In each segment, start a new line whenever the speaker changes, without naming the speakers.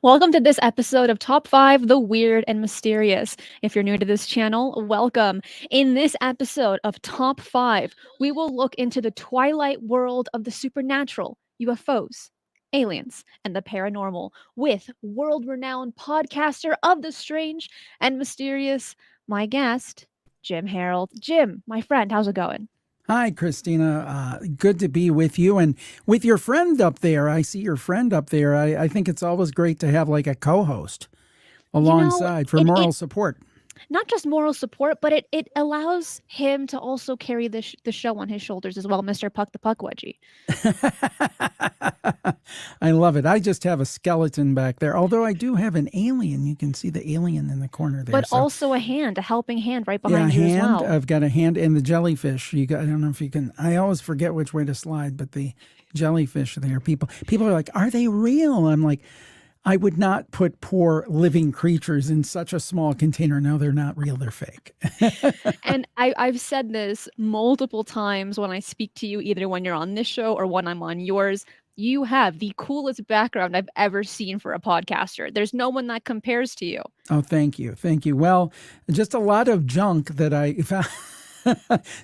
Welcome to this episode of Top 5 The Weird and Mysterious. If you're new to this channel, welcome. In this episode of Top 5, we will look into the Twilight World of the supernatural, UFOs, aliens, and the paranormal with world-renowned podcaster of the strange and mysterious, my guest, Jim Harold. Jim, my friend, how's it going?
Hi, Cristina. Good to be with you and with your friend up there. I see your friend up there. I think it's always great to have like a co-host alongside for moral support.
Not just moral support, but it allows him to also carry the show on his shoulders as well, Mr. Puck the Puck Wedgie.
I love it. I just have a skeleton back there, although I do have an alien. You can see the alien in the corner there.
But also a helping hand right behind you
as
well.
I've got a hand and the jellyfish. I don't know if you can, I always forget which way to slide, but the jellyfish there, people are like, are they real? I'm like, I would not put poor living creatures in such a small container. No, they're not real. They're fake.
And I've said this multiple times when I speak to you, either when you're on this show or when I'm on yours. You have the coolest background I've ever seen for a podcaster. There's no one that compares to you.
Oh, thank you. Thank you. Well, just a lot of junk that I found.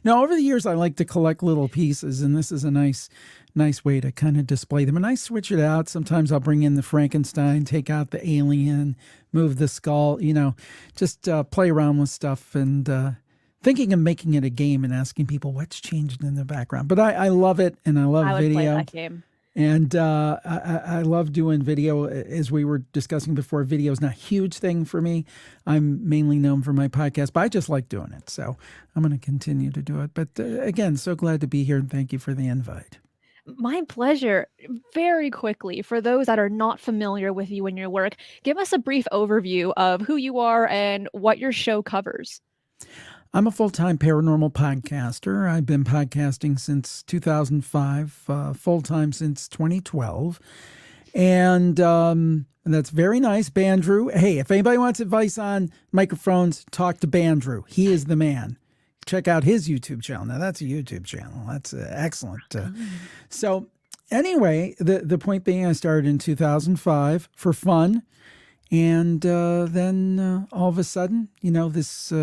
Now, over the years, I like to collect little pieces, and this is a nice way to kind of display them. And I switch it out. Sometimes I'll bring in the Frankenstein, take out the alien, move the skull, just play around with stuff and thinking of making it a game and asking people what's changed in the background. But I love it, and I love
I would
video.
play that game.
And I love doing video. As we were discussing before, video is not a huge thing for me. I'm mainly known for my podcast, but I just like doing it. So I'm going to continue to do it. But again, so glad to be here, and thank you for the invite.
My pleasure. Very quickly, for those that are not familiar with you and your work, give us a brief overview of who you are and what your show covers.
I'm a full-time paranormal podcaster. I've been podcasting since 2005, full-time since 2012. And that's very nice. Bandrew. Hey, if anybody wants advice on microphones, talk to Bandrew. He is the man. Check out his YouTube channel. Now, that's a YouTube channel. That's excellent. So anyway, the point being, I started in 2005 for fun. And then all of a sudden, this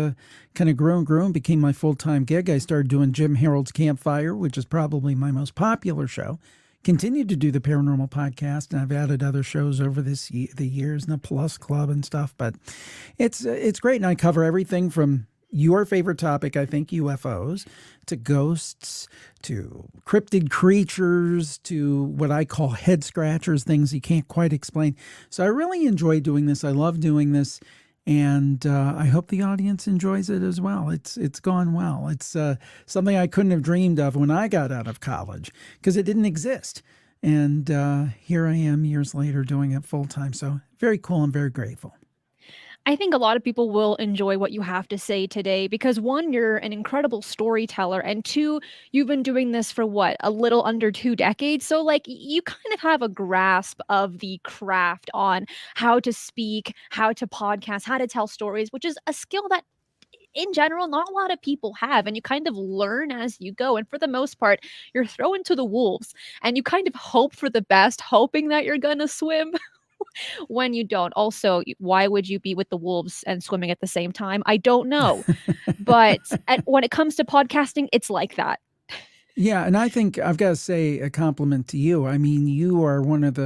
kind of grew and became my full-time gig. I started doing Jim Harold's Campfire, which is probably my most popular show. Continued to do the Paranormal Podcast, and I've added other shows over the years, and the Plus Club and stuff. But it's great, and I cover everything from your favorite topic, I think, UFOs, to ghosts, to cryptid creatures, to what I call head scratchers, things you can't quite explain. So I really enjoy doing this. I love doing this, and I hope the audience enjoys it as well. It's gone well. It's something I couldn't have dreamed of when I got out of college because it didn't exist. And here I am years later doing it full time. So very cool. I'm very grateful.
I think a lot of people will enjoy what you have to say today because one, you're an incredible storyteller, and two, you've been doing this for a little under 2 decades. So you kind of have a grasp of the craft on how to speak, how to podcast, how to tell stories, which is a skill that in general, not a lot of people have, and you kind of learn as you go. And for the most part, you're thrown to the wolves and you kind of hope for the best, hoping that you're gonna swim. When you don't. Also, why would you be with the wolves and swimming at the same time? I don't know. But when it comes to podcasting, it's like that.
Yeah, and I think I've got to say a compliment to you. I mean, you are one of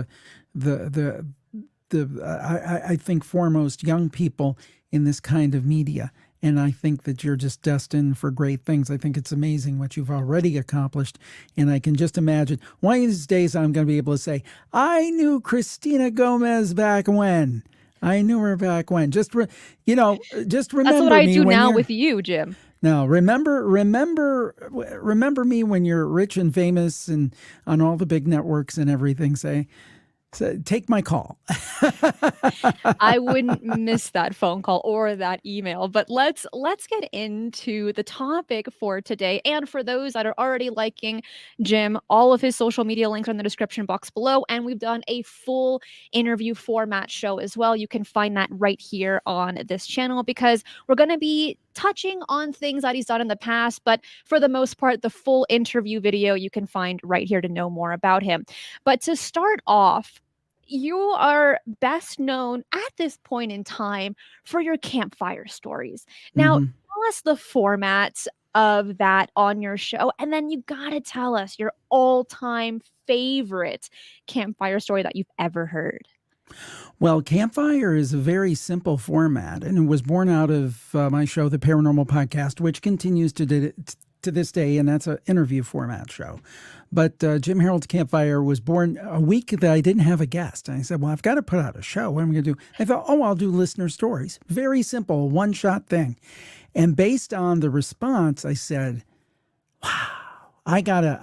I think foremost young people in this kind of media. And I think that you're just destined for great things. I think it's amazing what you've already accomplished. And I can just imagine one of these days I'm going to be able to say, I knew Cristina Gomez back when. I knew her back when. Just remember
That's what I do now with you, Jim.
Now, remember me when you're rich and famous and on all the big networks and everything. So take my call.
I wouldn't miss that phone call or that email. But let's get into the topic for today. And for those that are already liking Jim, all of his social media links are in the description box below. And we've done a full interview format show as well. You can find that right here on this channel because we're going to be touching on things that he's done in the past, but for the most part, the full interview video you can find right here to know more about him. But to start off, you are best known at this point in time for your campfire stories. Now,
Hmm.
tell us the format of that on your show, and then you got to tell us your all-time favorite campfire story that you've ever heard.
Well, Campfire is a very simple format, and it was born out of my show, The Paranormal Podcast, which continues to this day, and that's an interview format show. But Jim Harold's Campfire was born a week that I didn't have a guest. And I said, well, I've got to put out a show. What am I going to do? I thought, oh, I'll do listener stories. Very simple, one-shot thing. And based on the response, I said, wow, I gotta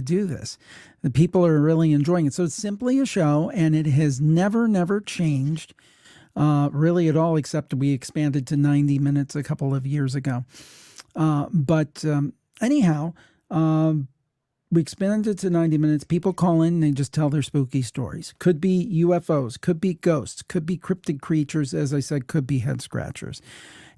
do this. The people are really enjoying it. So it's simply a show, and it has never changed, really at all, except we expanded to 90 minutes a couple of years ago. But anyhow, we expanded to 90 minutes. People call in and they just tell their spooky stories. Could be UFOs, could be ghosts, could be cryptid creatures, as I said, could be head scratchers.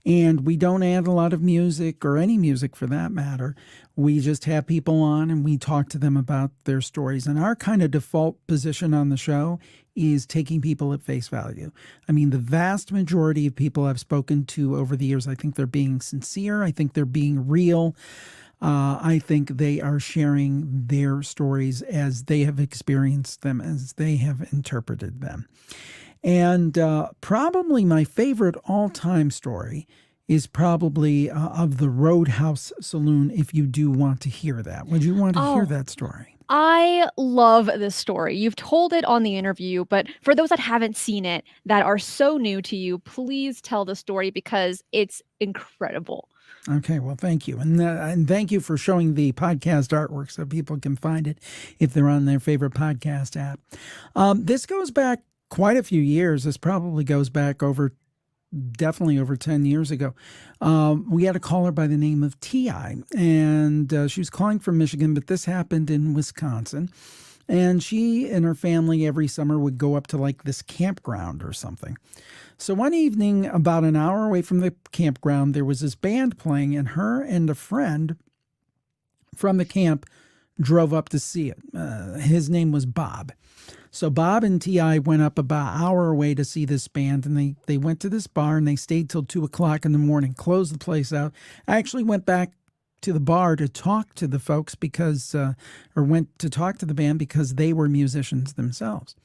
And we don't add a lot of music or any music for that matter. We just have people on and we talk to them about their stories. And our kind of default position on the show is taking people at face value. I mean, the vast majority of people I've spoken to over the years, I think they're being sincere. I think they're being real. I think they are sharing their stories as they have experienced them, as they have interpreted them. And probably my favorite all-time story is probably of the Roadhouse Saloon, if you do want to hear that. Would you want to hear that story?
I love this story. You've told it on the interview, but for those that haven't seen it, that are so new to you, please tell the story because it's incredible.
Okay, well, thank you. And thank you for showing the podcast artwork so people can find it if they're on their favorite podcast app. This goes back quite a few years. This probably goes back definitely over 10 years ago. We had a caller by the name of T.I., and she was calling from Michigan, but this happened in Wisconsin. And she and her family every summer would go up to like this campground or something. So one evening, about an hour away from the campground, there was this band playing, and her and a friend from the camp drove up to see it. His name was Bob. So Bob and T.I. went up about an hour away to see this band, and they went to this bar, and they stayed till 2 o'clock in the morning, closed the place out. I actually went back to the bar to talk to the folks or went to talk to the band because they were musicians themselves.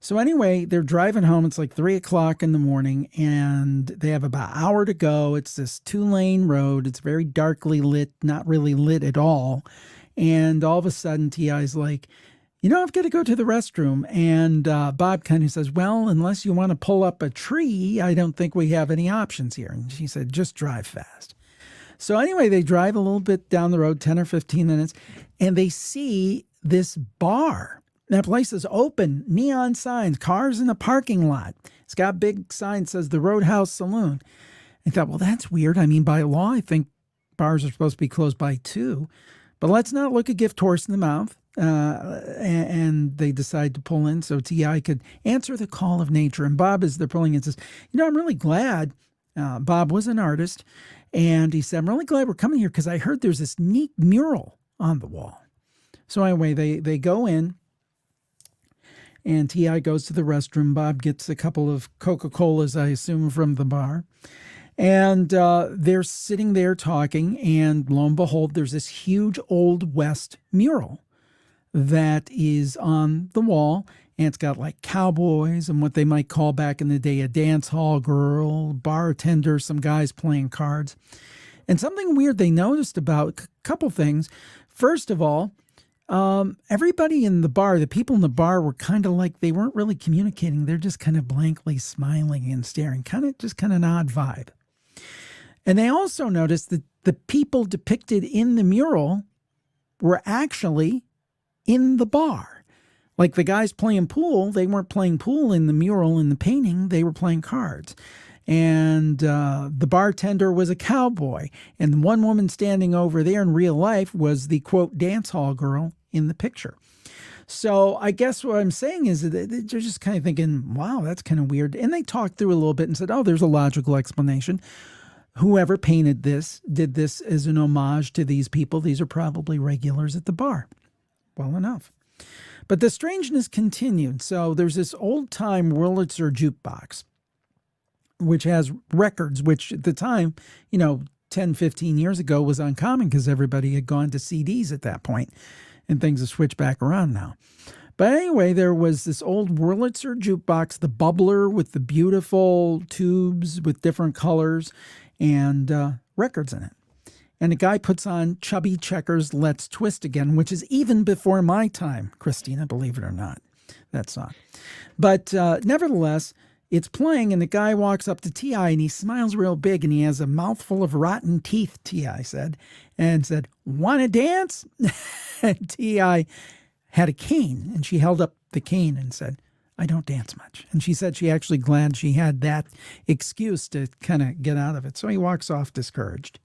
So anyway, they're driving home. It's like 3 o'clock in the morning, and they have about an hour to go. It's this 2-lane road. It's very darkly lit, not really lit at all. And all of a sudden, T.I.'s like, I've got to go to the restroom. And Bob kind of says, well, unless you want to pull up a tree, I don't think we have any options here. And she said, just drive fast. So anyway, they drive a little bit down the road, 10 or 15 minutes, and they see this bar. That place is open, neon signs, cars in the parking lot. It's got big sign says the Roadhouse Saloon. I thought, well, that's weird. I mean, by law, I think bars are supposed to be closed by 2. But let's not look a gift horse in the mouth. And they decide to pull in so T.I. could answer the call of nature. And Bob, as they're pulling in, says, I'm really glad. Bob was an artist. And he said, I'm really glad we're coming here because I heard there's this neat mural on the wall. So anyway, they go in. And T.I. goes to the restroom. Bob gets a couple of Coca-Colas, I assume, from the bar. And they're sitting there talking. And lo and behold, there's this huge Old West mural that is on the wall. And it's got like cowboys and what they might call back in the day a dance hall girl, bartender, some guys playing cards. And something weird they noticed about a couple things. First of all, everybody in the bar, the people in the bar were kind of like they weren't really communicating. They're just kind of blankly smiling and staring, kind of an odd vibe. And they also noticed that the people depicted in the mural were actually in the bar. Like the guys playing pool, they weren't playing pool in the mural in the painting. They were playing cards. And the bartender was a cowboy. And one woman standing over there in real life was the, quote, dance hall girl in the picture. So I guess what I'm saying is that they're just kind of thinking, wow, that's kind of weird. And they talked through a little bit and said, oh, there's a logical explanation. Whoever painted this did this as an homage to these people. These are probably regulars at the bar. Well enough. But the strangeness continued. So there's this old-time Wurlitzer jukebox, which has records, which at the time, 10, 15 years ago was uncommon because everybody had gone to CDs at that point, and things have switched back around now. But anyway, there was this old Wurlitzer jukebox, the bubbler with the beautiful tubes with different colors and records in it. And the guy puts on Chubby Checker's Let's Twist Again, which is even before my time, Cristina, believe it or not, that song. But nevertheless, it's playing, and the guy walks up to T.I., and he smiles real big, and he has a mouthful of rotten teeth, T.I. said, and said, "Want to dance?" And T.I. had a cane, and she held up the cane and said, "I don't dance much." And she said she actually glad she had that excuse to kind of get out of it. So he walks off discouraged.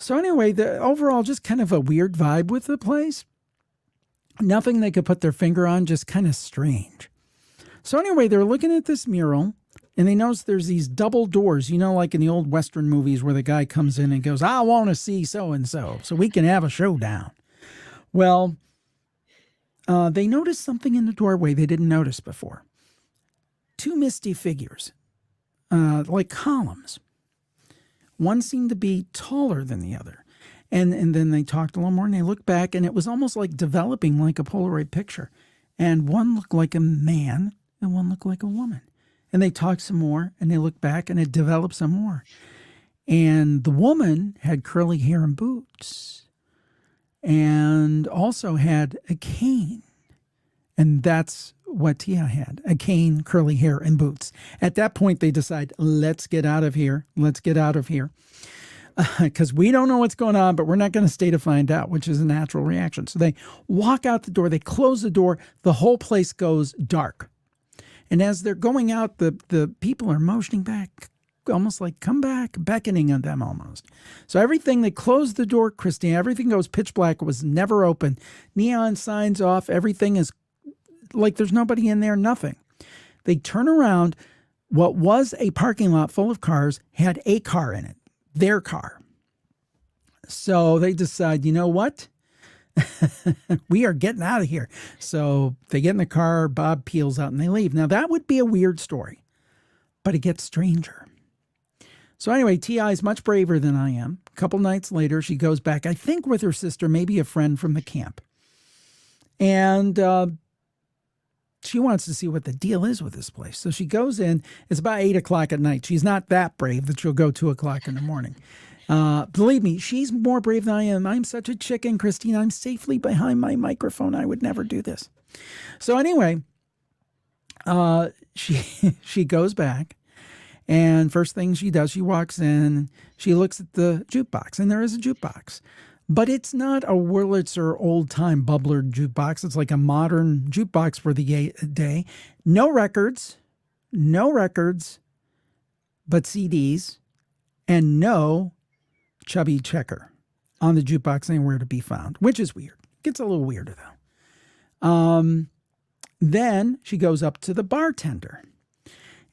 So anyway, the overall just kind of a weird vibe with the place. Nothing they could put their finger on, just kind of strange. So anyway, they're looking at this mural, and they notice there's these double doors, like in the old Western movies where the guy comes in and goes, "I want to see so-and-so, so we can have a showdown." Well, they noticed something in the doorway they didn't notice before. Two misty figures, like columns. One seemed to be taller than the other. And then they talked a little more, and they looked back, and it was almost like developing like a Polaroid picture. And one looked like a man, and one looked like a woman. And they talked some more, and they looked back, and it developed some more. And the woman had curly hair and boots, and also had a cane. And that's what Tia had, a cane, curly hair, and boots. At that point, they decide, let's get out of here. Let's get out of here. Because we don't know what's going on, but we're not going to stay to find out, which is a natural reaction. So they walk out the door. They close the door. The whole place goes dark. And as they're going out, the people are motioning back, almost like, "Come back," beckoning on them almost. So everything, they close the door, Christine, everything goes pitch black. It was never open. Neon signs off. Everything is like there's nobody in there, nothing. They turn around. What was a parking lot full of cars had a car in it, their car. So they decide, you know what? We are getting out of here. So they get in the car, Bob peels out, and they leave. Now, that would be a weird story, but it gets stranger. So anyway, T.I. is much braver than I am. A couple nights later, she goes back, I think with her sister, maybe a friend from the camp. And she wants to see what the deal is with this place. So she goes in. It's about 8 o'clock at night. She's not that brave that she'll go 2 o'clock in the morning. Believe me, she's more brave than I am. I'm such a chicken, Christine. I'm safely behind my microphone. I would never do this. So anyway, she goes back. And first thing she does, she walks in. She looks at the jukebox. And there is a jukebox. But it's not a Wurlitzer old-time bubbler jukebox. It's like a modern jukebox for the day. No records, but CDs, and no Chubby Checker on the jukebox anywhere to be found, which is weird. Gets a little weirder, though. Then she goes up to the bartender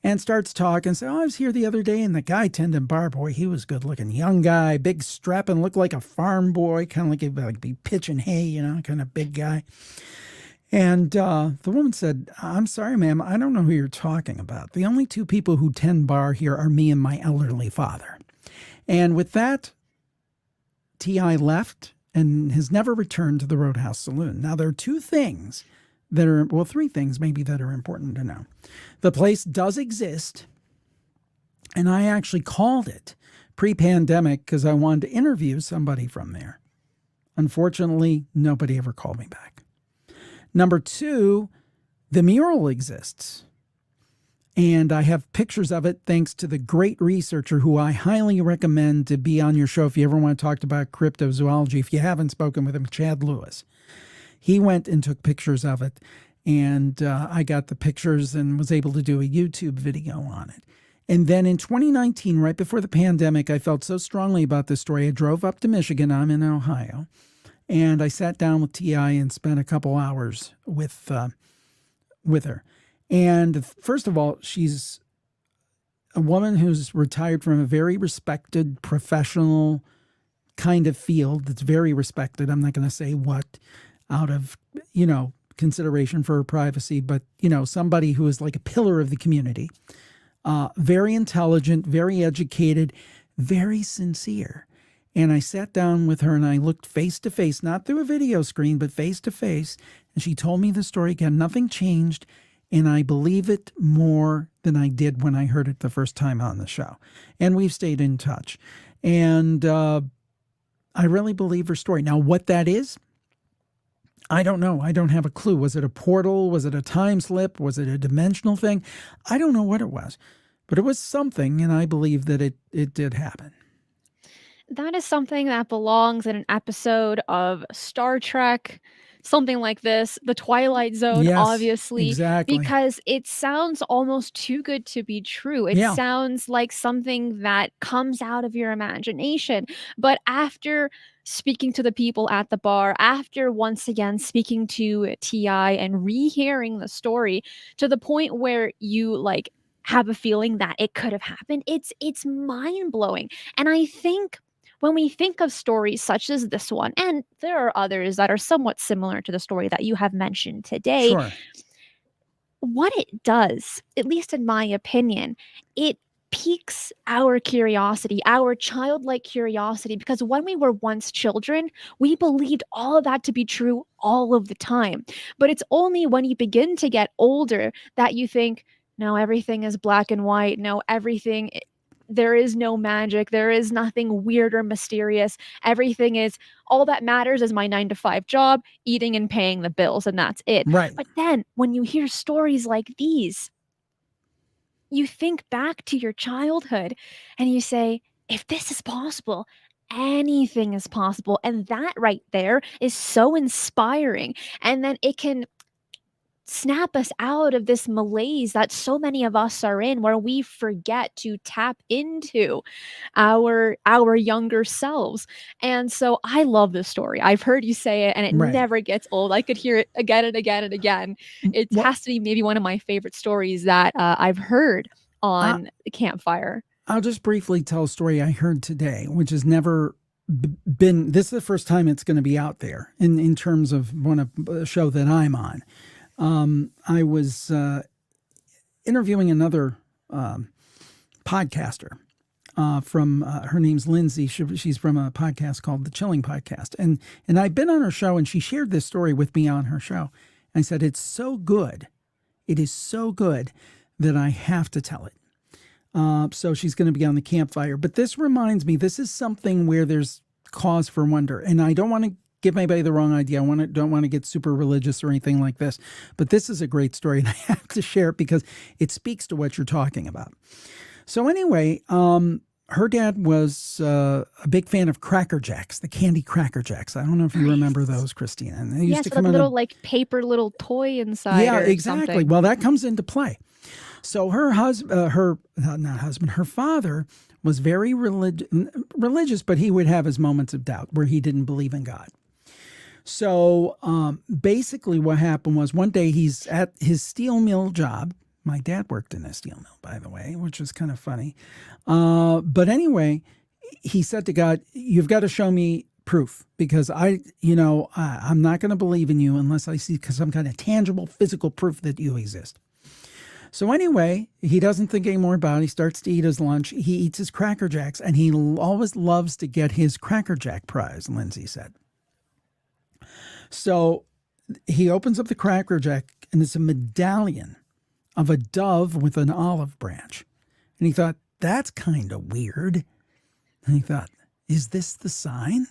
and starts talking. So I was here the other day, and the guy tending bar, boy, he was good looking. Young guy, big strapping, looked like a farm boy, kind of like he'd be pitching hay, kind of big guy. And the woman said, "I'm sorry, ma'am, I don't know who you're talking about. The only two people who tend bar here are me and my elderly father." And with that, T.I. left and has never returned to the Roadhouse Saloon. Now, there are two things that are, well, three things maybe that are important to know. The place does exist, and I actually called it pre-pandemic because I wanted to interview somebody from there. Unfortunately, nobody ever called me back. Number two, the mural exists, and I have pictures of it thanks to the great researcher who I highly recommend to be on your show if you ever want to talk about cryptozoology. If you haven't spoken with him, Chad Lewis. He went and took pictures of it, and I got the pictures and was able to do a YouTube video on it. And then in 2019, right before the pandemic, I felt so strongly about this story. I drove up to Michigan. I'm in Ohio. And I sat down with T.I. and spent a couple hours with her. And first of all, she's a woman who's retired from a very respected professional kind of field that's very respected. I'm not going to say what, out of, consideration for her privacy, but, somebody who is like a pillar of the community. Very intelligent, very educated, very sincere. And I sat down with her and I looked face to face, not through a video screen, but face to face. And she told me the story again. Nothing changed. And I believe it more than I did when I heard it the first time on the show. And we've stayed in touch. And I really believe her story. Now, what that is, I don't know. I don't have a clue. Was it a portal? Was it a time slip? Was it a dimensional thing? I don't know what it was. But it was something, and I believe that it did happen.
That is something that belongs in an episode of Star Trek, something like this, The Twilight Zone,
Yes,
obviously,
exactly.
because it sounds almost too good to be true. It sounds like something that comes out of your imagination. But after speaking to the people at the bar, after once again speaking to T.I. and rehearing the story to the point where you like have a feeling that it could have happened, it's mind-blowing. And I think when we think of stories such as this one, and there are others that are somewhat similar to the story that you have mentioned today,
Sure.
what it does, at least in my opinion, it piques our curiosity, our childlike curiosity, because when we were once children, we believed all of that to be true all of the time. But it's only when you begin to get older that you think, no, everything is black and white. No, there is no magic. There is nothing weird or mysterious. Everything is, all that matters is my 9 to 5 job, eating and paying the bills, and that's it.
Right.
But then when you hear stories like these, you think back to your childhood and you say, if this is possible, anything is possible. And that right there is so inspiring. And then it can snap us out of this malaise that so many of us are in, where we forget to tap into our younger selves. And so I love this story. I've heard you say it and it never gets old. I could hear it again and again and again. It has to be maybe one of my favorite stories that I've heard on Campfire.
I'll just briefly tell a story I heard today, which has never been, this is the first time it's going to be out there in terms of a show that I'm on. I was interviewing another podcaster from her name's Lindsay. She's from a podcast called The Chilling Podcast, and I've been on her show, and she shared this story with me on her show. And I said, "It's so good, it is so good that I have to tell it." So she's going to be on the Campfire. But this reminds me, this is something where there's cause for wonder, and I don't want to give anybody the wrong idea. I don't want to get super religious or anything like this, but this is a great story and I have to share it because it speaks to what you're talking about. So anyway, her dad was a big fan of Cracker Jacks, the candy Cracker Jacks. I don't know if you remember those, Cristina. And they used to come in
little like paper little toy inside.
Yeah, exactly.
Something.
Well, that comes into play. So her father was very religious, but he would have his moments of doubt where he didn't believe in God. So basically what happened was one day he's at his steel mill job. My dad worked in a steel mill, by the way, which was kind of funny. But anyway, he said to God, "You've got to show me proof because I'm not going to believe in you unless I see some kind of tangible physical proof that you exist." So anyway, he doesn't think any more about it. He starts to eat his lunch. He eats his Cracker Jacks, and he always loves to get his Cracker Jack prize, Lindsay said. So he opens up the Cracker Jack, and it's a medallion of a dove with an olive branch. And he thought, that's kind of weird. And he thought, is this the sign?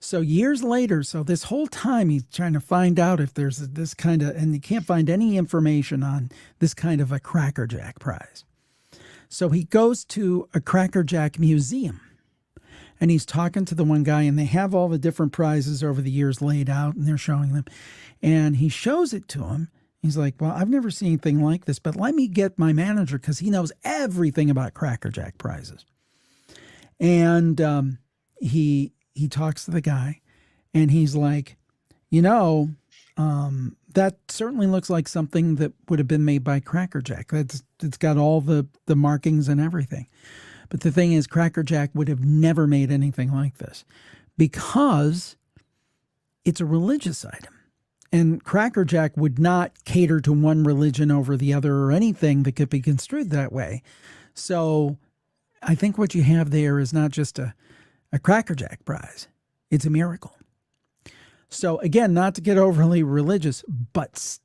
So years later, so this whole time he's trying to find out if there's this kind of, and he can't find any information on this kind of a Cracker Jack prize. So he goes to a Cracker Jack museum and he's talking to the one guy, and they have all the different prizes over the years laid out and they're showing them. And he shows it to him. He's like, well, I've never seen anything like this, but let me get my manager because he knows everything about Cracker Jack prizes. And he talks to the guy, and he's like, that certainly looks like something that would have been made by Cracker Jack. It's got all the markings and everything. But the thing is, Cracker Jack would have never made anything like this because it's a religious item. And Cracker Jack would not cater to one religion over the other or anything that could be construed that way. So I think what you have there is not just a Cracker Jack prize, it's a miracle. So again, not to get overly religious, but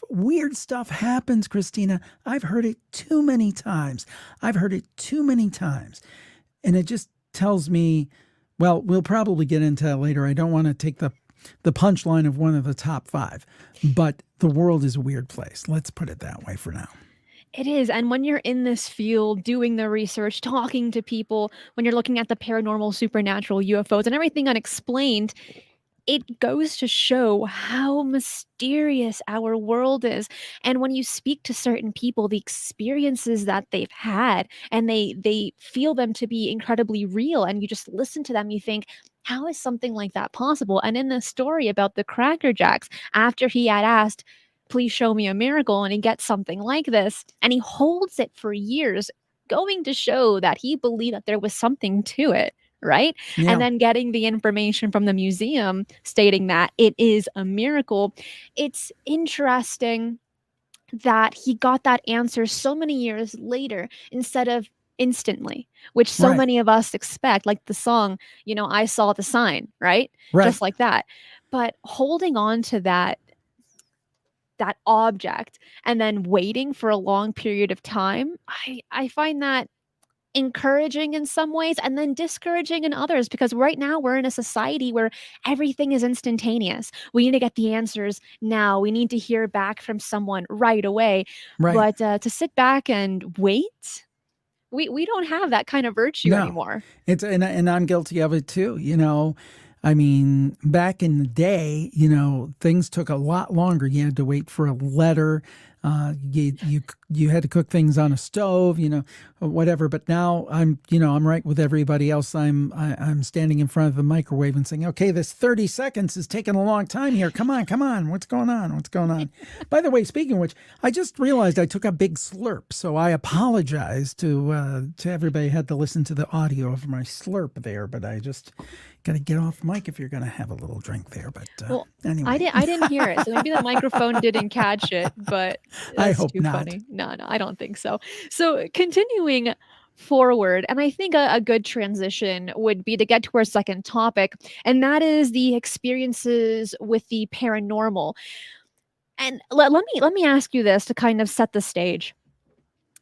weird stuff happens, Cristina. I've heard it too many times. And it just tells me, well, we'll probably get into that later. I don't want to take the punchline of one of the top 5, but the world is a weird place. Let's put it that way for now.
It is. And when you're in this field, doing the research, talking to people, when you're looking at the paranormal, supernatural, UFOs, and everything unexplained, it goes to show how mysterious our world is. And when you speak to certain people, the experiences that they've had, and they feel them to be incredibly real, and you just listen to them, you think, how is something like that possible? And in the story about the Cracker Jacks, after he had asked, please show me a miracle, and he gets something like this, and he holds it for years, going to show that he believed that there was something to it. Right.
Yeah.
And then getting the information from the museum stating that it is a miracle. It's interesting that he got that answer so many years later instead of instantly, which so many of us expect, like the song, I saw the sign, right? Just like that. But holding on to that object and then waiting for a long period of time, I find that encouraging in some ways and then discouraging in others, because right now we're in a society where everything is instantaneous. We need to get the answers now. We need to hear back from someone right away. But to sit back and wait, we don't have that kind of virtue anymore.
And I'm guilty of it too. I mean, back in the day, things took a lot longer. You had to wait for a letter. You had to cook things on a stove, whatever. But now I'm right with everybody else. I'm standing in front of the microwave and saying, okay, this 30 seconds is taking a long time here. Come on. What's going on? By the way, speaking of which, I just realized I took a big slurp. So I apologize to everybody who had to listen to the audio of my slurp there, but I just got to get off mic if you're going to have a little drink there. But anyway.
I didn't hear it. So maybe the microphone didn't catch it, but
I hope
too
not.
Funny. No, I don't think so. So continuing forward, and I think a good transition would be to get to our second topic, and that is the experiences with the paranormal. And let me ask you this to kind of set the stage.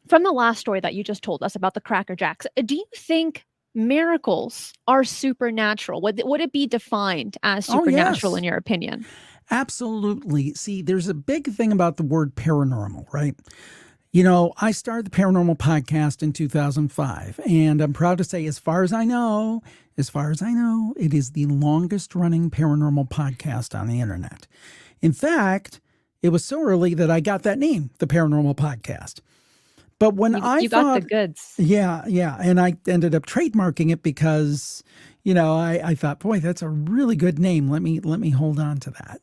From the last story that you just told us about the Cracker Jacks, do you think miracles are supernatural? Would it be defined as supernatural in your opinion?
Absolutely. See, there's a big thing about the word paranormal, right? I started the Paranormal Podcast in 2005, and I'm proud to say, as far as I know, it is the longest running paranormal podcast on the internet. In fact, it was so early that I got that name, the Paranormal Podcast. But when
you got the goods.
Yeah. And I ended up trademarking it because, I thought, boy, that's a really good name. Let me hold on to that.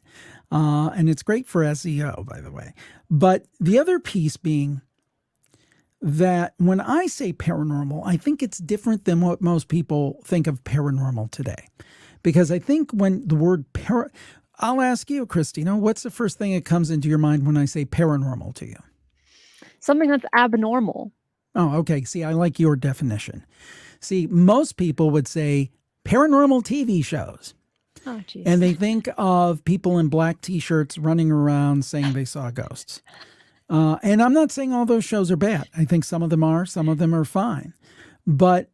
And it's great for SEO, by the way. But the other piece being that when I say paranormal, I think it's different than what most people think of paranormal today. Because I think when the word I'll ask you, Cristina, what's the first thing that comes into your mind when I say paranormal to you?
Something that's abnormal.
Oh, okay. See, I like your definition. See, most people would say paranormal TV shows.
Oh, geez.
And they think of people in black T-shirts running around saying they saw ghosts. And I'm not saying all those shows are bad. I think some of them are fine. But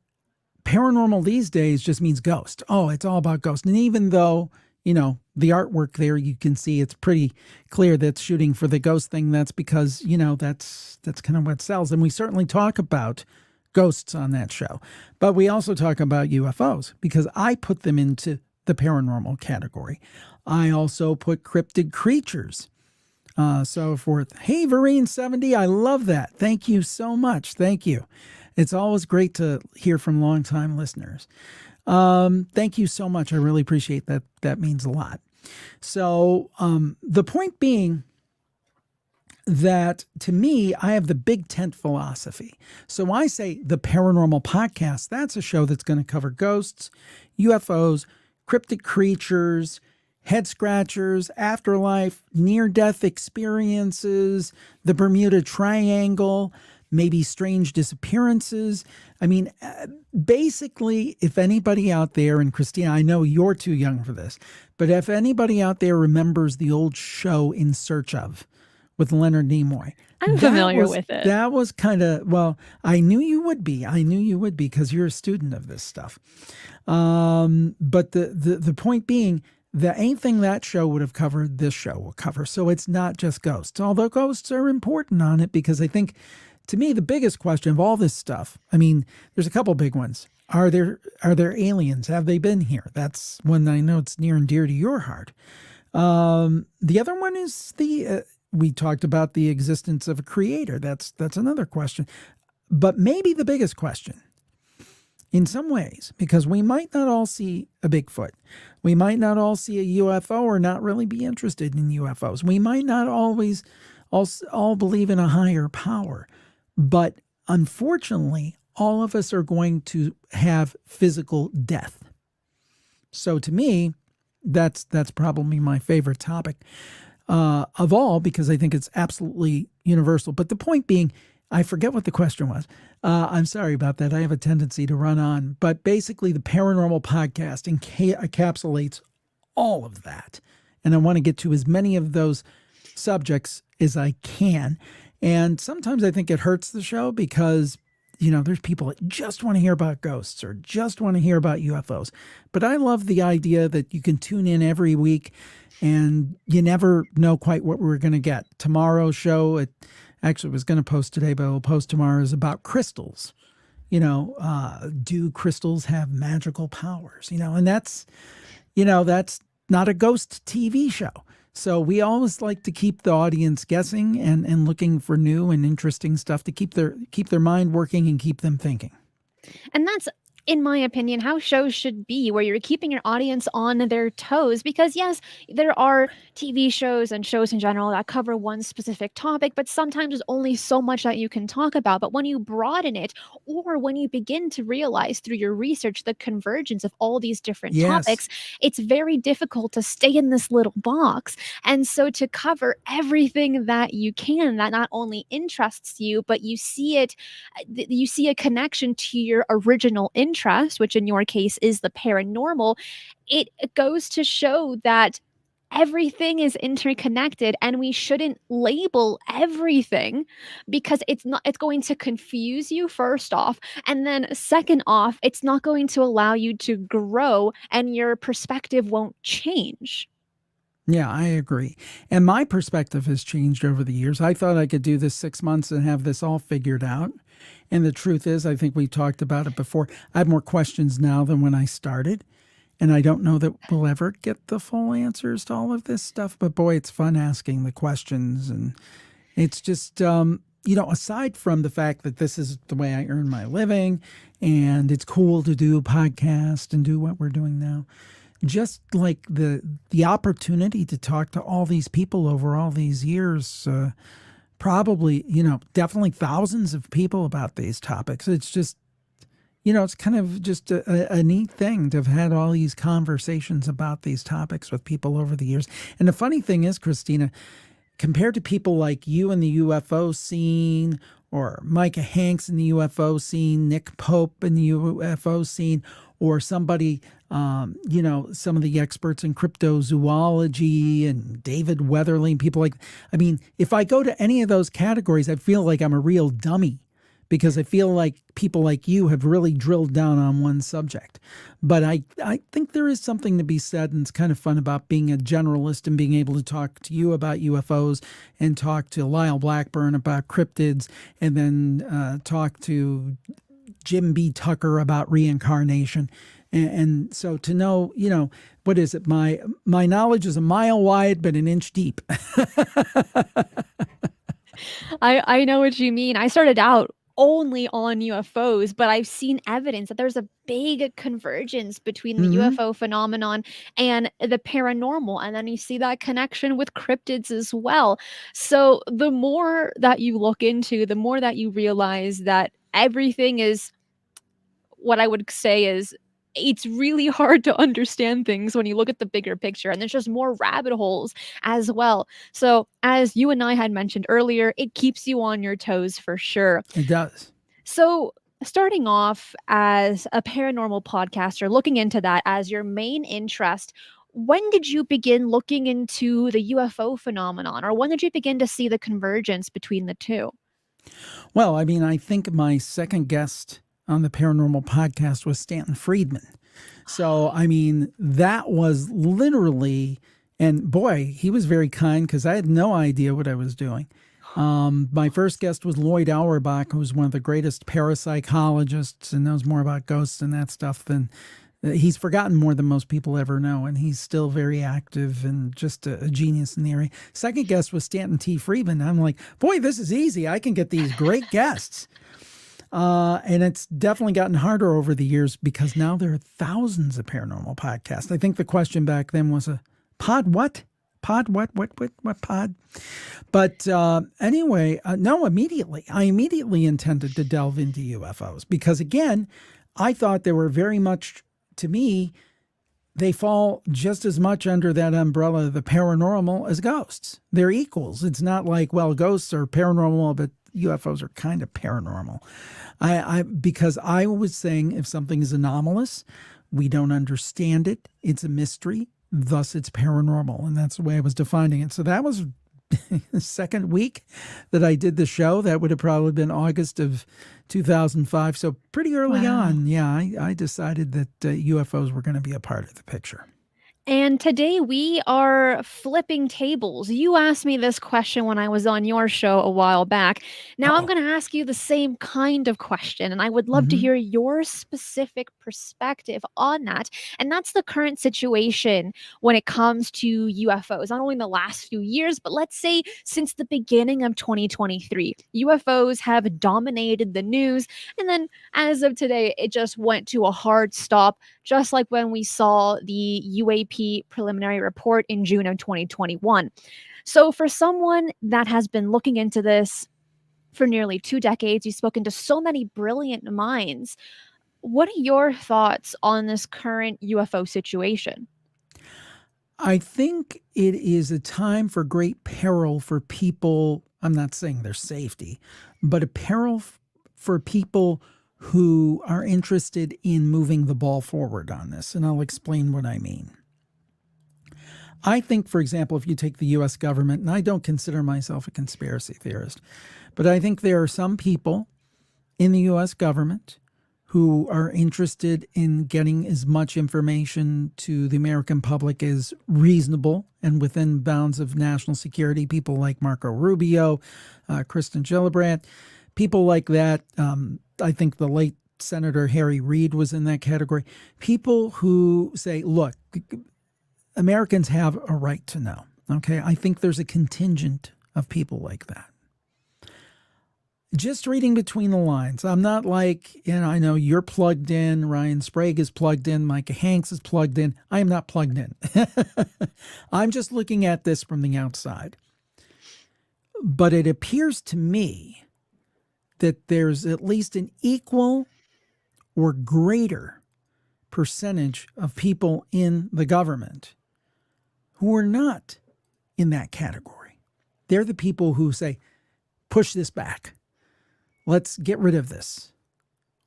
paranormal these days just means ghost. Oh, it's all about ghosts. And even though, the artwork there, you can see it's pretty clear that's shooting for the ghost thing. That's because, that's kind of what sells. And we certainly talk about ghosts on that show. But we also talk about UFOs because I put them into the paranormal category. I also put cryptid creatures, so forth. Hey, Vereen70, I love that. Thank you so much. Thank you. It's always great to hear from longtime listeners. Thank you so much. I really appreciate that. That means a lot. So the point being that to me, I have the big tent philosophy. So I say the Paranormal Podcast, that's a show that's going to cover ghosts, UFOs, cryptic creatures, head scratchers, afterlife, near-death experiences, the Bermuda Triangle, maybe strange disappearances. I mean, basically, if anybody out there, and Cristina, I know you're too young for this, but if anybody out there remembers the old show In Search Of with Leonard Nimoy,
I'm familiar with it.
That was kind of, well, I knew you would be. I knew you would be because you're a student of this stuff. But the point being, that anything that show would have covered, this show will cover. So it's not just ghosts, although ghosts are important on it, because I think, to me, the biggest question of all this stuff, I mean, there's a couple big ones. Are there aliens? Have they been here? That's one that I know it's near and dear to your heart. The other one is we talked about the existence of a creator. That's another question. But maybe the biggest question, in some ways, because we might not all see a Bigfoot. We might not all see a UFO or not really be interested in UFOs. We might not always all believe in a higher power. But unfortunately, all of us are going to have physical death. So to me, that's probably my favorite topic of all, because I think it's absolutely universal. But the point being, I forget what the question was. I'm sorry about that. I have a tendency to run on. But basically, the Paranormal Podcast encapsulates all of that. And I want to get to as many of those subjects as I can. And sometimes I think it hurts the show because, there's people that just want to hear about ghosts or just want to hear about UFOs. But I love the idea that you can tune in every week and you never know quite what we're going to get. Tomorrow's show, it actually was going to post today, but I'll post tomorrow, is about crystals. Do crystals have magical powers? And that's not a ghost TV show. So we always like to keep the audience guessing and looking for new and interesting stuff to keep their mind working and keep them thinking.
And that's, in my opinion, how shows should be, where you're keeping your audience on their toes. Because yes, there are TV shows and shows in general that cover one specific topic, but sometimes there's only so much that you can talk about. But when you broaden it, or when you begin to realize through your research the convergence of all these different topics, it's very difficult to stay in this little box. And so to cover everything that you can, that not only interests you, but you see a connection to your original interest, which in your case is the paranormal, it goes to show that everything is interconnected, and we shouldn't label everything, because it's going to confuse you, first off, and then second off, it's not going to allow you to grow, and your perspective won't change.
Yeah, I agree. And my perspective has changed over the years. I thought I could do this 6 months and have this all figured out. And the truth is, I think we talked about it before, I have more questions now than when I started. And I don't know that we'll ever get the full answers to all of this stuff. But boy, it's fun asking the questions. And it's just, aside from the fact that this is the way I earn my living, and it's cool to do a podcast and do what we're doing now, just like the opportunity to talk to all these people over all these years, probably, definitely thousands of people about these topics. It's just, it's kind of just a neat thing to have had all these conversations about these topics with people over the years. And the funny thing is, Cristina, compared to people like you in the UFO scene, or Micah Hanks in the UFO scene, Nick Pope in the UFO scene, or somebody, some of the experts in cryptozoology and David Weatherly, people like, if I go to any of those categories, I feel like I'm a real dummy, because I feel like people like you have really drilled down on one subject. But I think there is something to be said, and it's kind of fun about being a generalist and being able to talk to you about UFOs and talk to Lyle Blackburn about cryptids, and then talk to Jim B. Tucker about reincarnation. And so to know, what is it? My knowledge is a mile wide, but an inch deep.
I know what you mean. I started out only on UFOs, but I've seen evidence that there's a big convergence between the UFO phenomenon and the paranormal. And then you see that connection with cryptids as well. So the more that you look into, the more that you realize that everything is, what I would say is, it's really hard to understand things when you look at the bigger picture, and there's just more rabbit holes as well. So, as you and I had mentioned earlier, it keeps you on your toes for sure.
It does.
So, starting off as a paranormal podcaster, looking into that as your main interest, when did you begin looking into the UFO phenomenon, or when did you begin to see the convergence between the two?
Well, I mean, I think my second guest on the Paranormal Podcast was Stanton Friedman. So, I mean, that was literally, and boy, he was very kind because I had no idea what I was doing. My first guest was Lloyd Auerbach, who's one of the greatest parapsychologists and knows more about ghosts and that stuff than he's forgotten more than most people ever know. And he's still very active and just a genius in the area. Second guest was Stanton T. Friedman. I'm like, boy, this is easy. I can get these great guests. And it's definitely gotten harder over the years because now there are thousands of paranormal podcasts. I think the question back then was a pod what? Pod what pod? But anyway, no, immediately. I immediately intended to delve into UFOs because, again, I thought they were very much, to me, they fall just as much under that umbrella of the paranormal as ghosts. They're equals. It's not like, well, ghosts are paranormal, but UFOs are kind of paranormal. Because I was saying if something is anomalous, we don't understand it, it's a mystery, thus it's paranormal. And that's the way I was defining it. So that was the second week that I did the show. That would have probably been August of 2005. So pretty early on, yeah, I decided that UFOs were going to be a part of the picture.
And today we are flipping tables. You asked me this question when I was on your show a while back. Now I'm going to ask you the same kind of question, and I would love to hear your specific perspective on that. And that's the current situation when it comes to UFOs, not only in the last few years, but let's say since the beginning of 2023. UFOs have dominated the news, and then as of today, it just went to a hard stop, just like when we saw the UAP preliminary report in June of 2021. So for someone that has been looking into this for nearly 2 decades, you've spoken to so many brilliant minds. What are your thoughts on this current UFO situation?
I think it is a time for great peril for people. I'm not saying their safety, but a peril for people who are interested in moving the ball forward on this. And I'll explain what I mean. I think, for example, if you take the U.S. government, and I don't consider myself a conspiracy theorist, but I think there are some people in the U.S. government who are interested in getting as much information to the American public as reasonable and within bounds of national security. People like Marco Rubio, Kristen Gillibrand, people like that. I think the late Senator Harry Reid was in that category. People who say, look, Americans have a right to know. Okay. I think there's a contingent of people like that. Just reading between the lines. I'm not like, I know you're plugged in. Ryan Sprague is plugged in. Micah Hanks is plugged in. I am not plugged in. I'm just looking at this from the outside. But it appears to me that there's at least an equal or greater percentage of people in the government who are not in that category. They're the people who say, push this back. Let's get rid of this.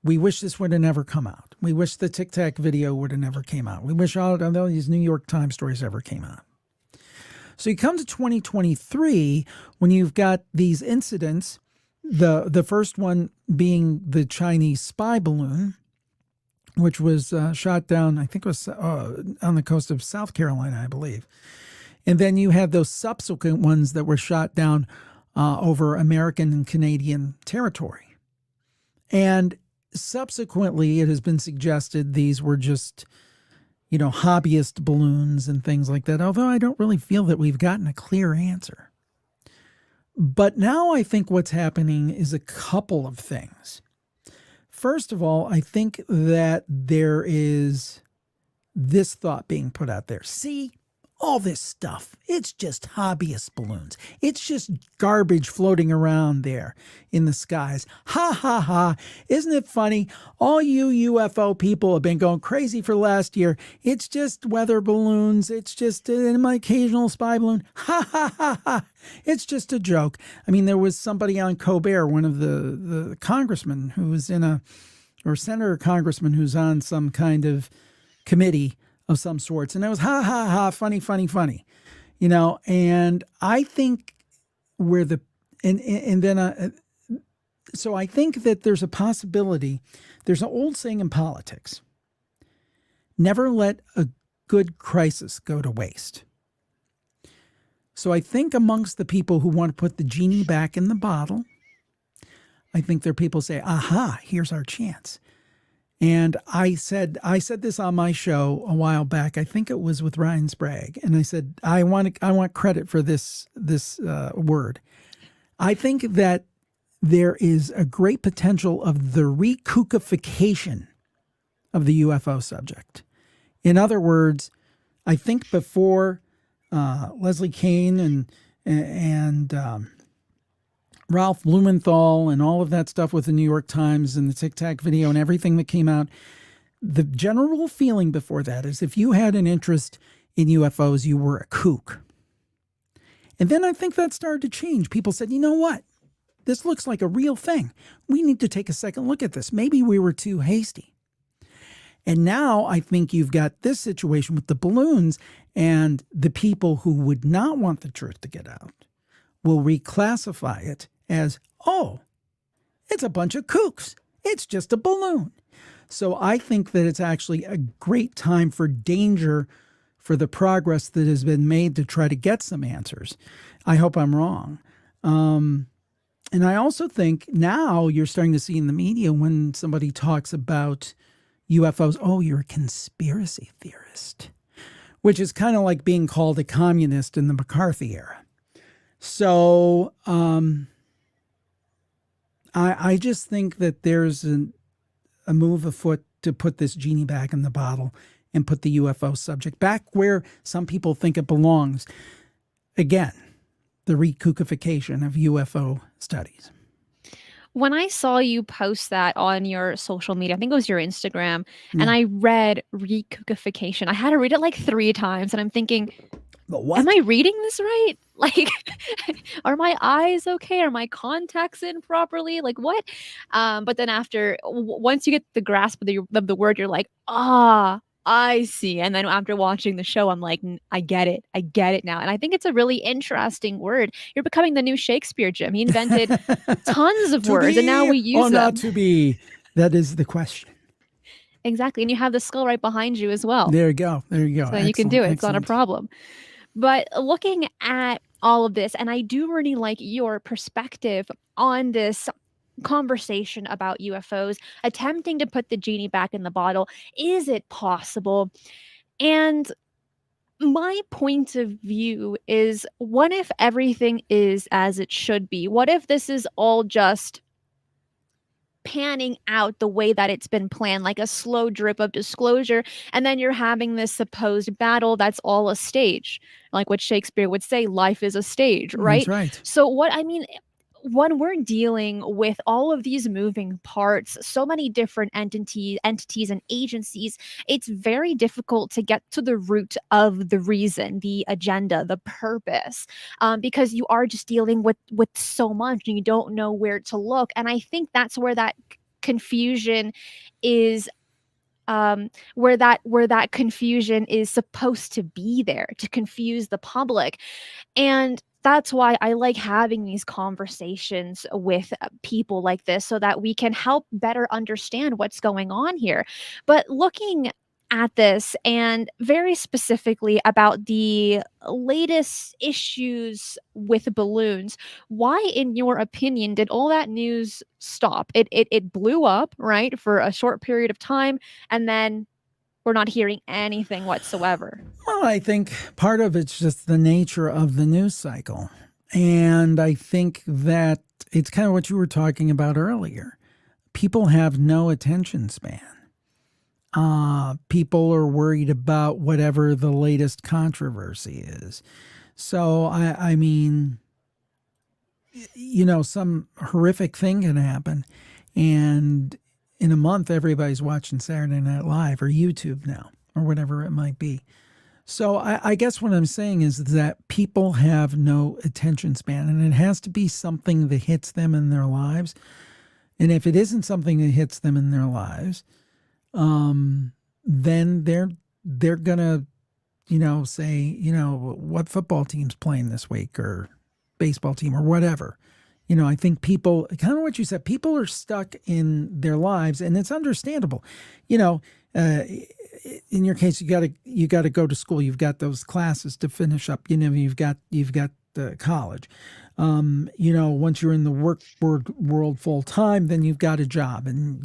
We wish this would have never come out. We wish the Tic Tac video would have never came out. We wish all of these New York Times stories ever came out. So you come to 2023 when you've got these incidents. The first one being the Chinese spy balloon, which was shot down, I think it was on the coast of South Carolina, I believe. And then you had those subsequent ones that were shot down over American and Canadian territory. And subsequently, it has been suggested these were just, hobbyist balloons and things like that, although I don't really feel that we've gotten a clear answer. But now I think what's happening is a couple of things. First of all, I think that there is this thought being put out there. See, All this stuff, it's just hobbyist balloons. It's just garbage floating around there in the skies. Ha ha ha. Isn't it funny? All you UFO people have been going crazy for last year. It's just weather balloons. It's just my occasional spy balloon. Ha ha ha ha. It's just a joke. I mean, there was somebody on Colbert, one of the congressmen who was or senator or congressman who's on some kind of committee of some sorts. And it was ha, ha, ha, funny, funny, funny, and I think so I think that there's a possibility. There's an old saying in politics, never let a good crisis go to waste. So I think amongst the people who want to put the genie back in the bottle, I think there are people who say, aha, here's our chance. And I said this on my show a while back. I think it was with Ryan Sprague, and I said I want credit for this word. I think that there is a great potential of the rekookification of the UFO subject. In other words, I think before Leslie Kean and Ralph Blumenthal and all of that stuff with the New York Times and the Tic Tac video and everything that came out, the general feeling before that is if you had an interest in UFOs, you were a kook. And then I think that started to change. People said, you know what? This looks like a real thing. We need to take a second look at this. Maybe we were too hasty. And now I think you've got this situation with the balloons, and the people who would not want the truth to get out will reclassify it as, oh, it's a bunch of kooks. It's just a balloon. So I think that it's actually a great time for danger for the progress that has been made to try to get some answers. I hope I'm wrong. And I also think now you're starting to see in the media when somebody talks about UFOs, oh, you're a conspiracy theorist, which is kind of like being called a communist in the McCarthy era. So I just think that there's a move afoot to put this genie back in the bottle and put the UFO subject back where some people think it belongs. Again, the rekookification of UFO studies.
When I saw you post that on your social media, I think it was your Instagram, and I read rekookification. I had to read it like 3 times, and I'm thinking, am I reading this right? Like, are my eyes okay? Are my contacts in properly? Like, what? But then once you get the grasp of the word, you're like, I see. And then after watching the show, I'm like, I get it. I get it now. And I think it's a really interesting word. You're becoming the new Shakespeare, Jim. He invented tons of words, and now we use them.
Or not to be. That is the question.
Exactly. And you have the skull right behind you as well.
There you go. So
excellent, you can do it. It's not a problem. But looking at all of this, and I do really like your perspective on this conversation about UFOs, attempting to put the genie back in the bottle. Is it possible? And my point of view is, what if everything is as it should be? What if this is all just panning out the way that it's been planned, like a slow drip of disclosure, and then you're having this supposed battle that's all a stage, like what Shakespeare would say, life is a stage, right?
That's right.
So when we're dealing with all of these moving parts, so many different entities and agencies, it's very difficult to get to the root of the reason, the agenda, the purpose, because you are just dealing with so much and you don't know where to look. And I think that's where that confusion is. Where that confusion is supposed to be there, to confuse the public. And that's why I like having these conversations with people like this, so that we can help better understand what's going on here. But looking at this, and very specifically about the latest issues with balloons, why, in your opinion, did all that news stop? It blew up, right, for a short period of time, and then we're not hearing anything whatsoever.
Well, I think part of it's just the nature of the news cycle. And I think that it's kind of what you were talking about earlier. People have no attention span. People are worried about whatever the latest controversy is. So, I mean, some horrific thing can happen. And in a month, everybody's watching Saturday Night Live or YouTube now or whatever it might be. So I guess what I'm saying is that people have no attention span, and it has to be something that hits them in their lives. And if it isn't something that hits them in their lives, then they're gonna, say, what football team's playing this week or baseball team or whatever. I think people, kind of what you said, people are stuck in their lives, and it's understandable. In your case, you got to go to school. You've got those classes to finish up. You've got college. Once you're in the world full time, then you've got a job, and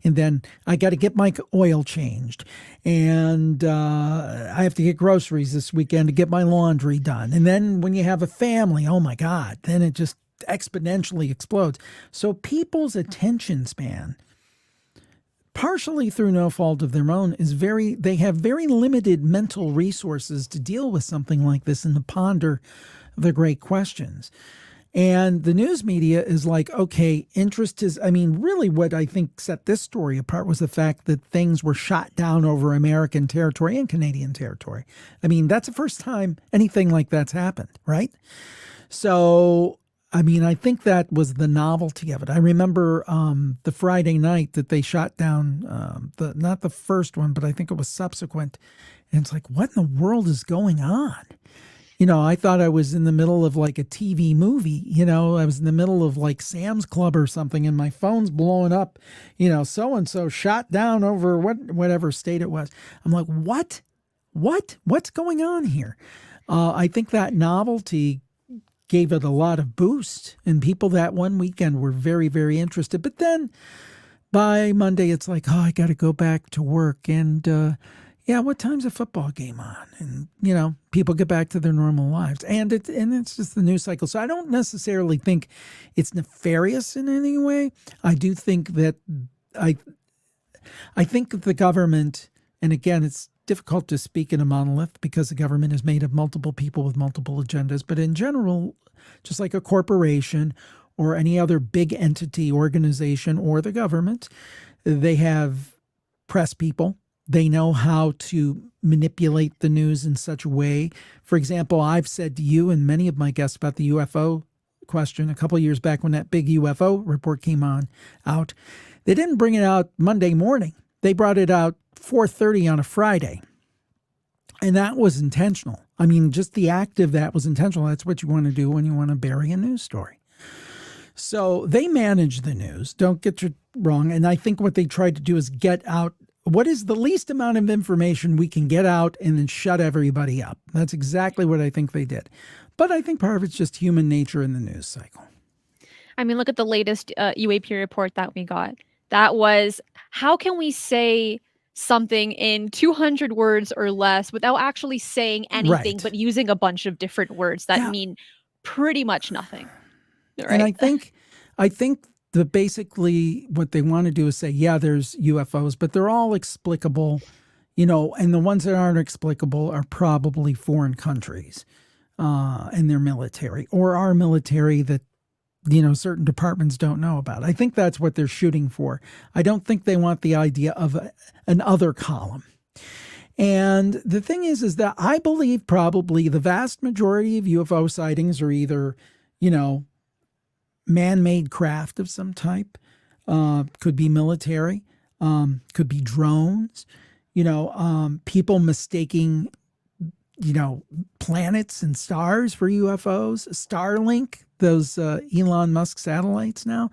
then I got to get my oil changed, and I have to get groceries this weekend to get my laundry done. And then when you have a family, oh my God, then it just exponentially explodes. So people's attention span, partially through no fault of their own, they have very limited mental resources to deal with something like this and to ponder the great questions. And the news media is like, okay, really what I think set this story apart was the fact that things were shot down over American territory and Canadian territory. That's the first time anything like that's happened, right? So, I think that was the novelty of it. I remember the Friday night that they shot down, not the first one, but I think it was subsequent. And it's like, what in the world is going on? I thought I was in the middle of like a TV movie. I was in the middle of like Sam's Club or something, and my phone's blowing up. So-and-so shot down over whatever state it was. I'm like, what? What's going on here? I think that novelty gave it a lot of boost, and people that one weekend were very, very interested. But then by Monday, it's like, oh, I got to go back to work. And what time's a football game on? And, people get back to their normal lives. And it's just the news cycle. So I don't necessarily think it's nefarious in any way. I do think that I think the government, and again, it's difficult to speak in a monolith because the government is made of multiple people with multiple agendas. But in general, just like a corporation or any other big entity, organization, or the government, they have press people. They know how to manipulate the news in such a way. For example, I've said to you and many of my guests about the UFO question a couple of years back when that big UFO report came out. They didn't bring it out Monday morning. They brought it out 4:30 on a Friday. And that was intentional. Just the act of that was intentional. That's what you want to do when you want to bury a news story. So they manage the news. Don't get you wrong. And I think what they tried to do is get out what is the least amount of information we can get out and then shut everybody up. That's exactly what I think they did. But I think part of it's just human nature in the news cycle.
Look at the latest UAP report that we got. That was, how can we say something in 200 words or less without actually saying anything,
right,
but using a bunch of different words that mean pretty much nothing. Right?
And I think that basically what they want to do is say, yeah, there's UFOs, but they're all explicable, and the ones that aren't explicable are probably foreign countries and their military, or our military that, certain departments don't know about. I think that's what they're shooting for. I don't think they want the idea of an other column. And the thing is that I believe probably the vast majority of UFO sightings are either, man-made craft of some type, could be military, could be drones, people mistaking, planets and stars for UFOs, Starlink, those Elon Musk satellites now,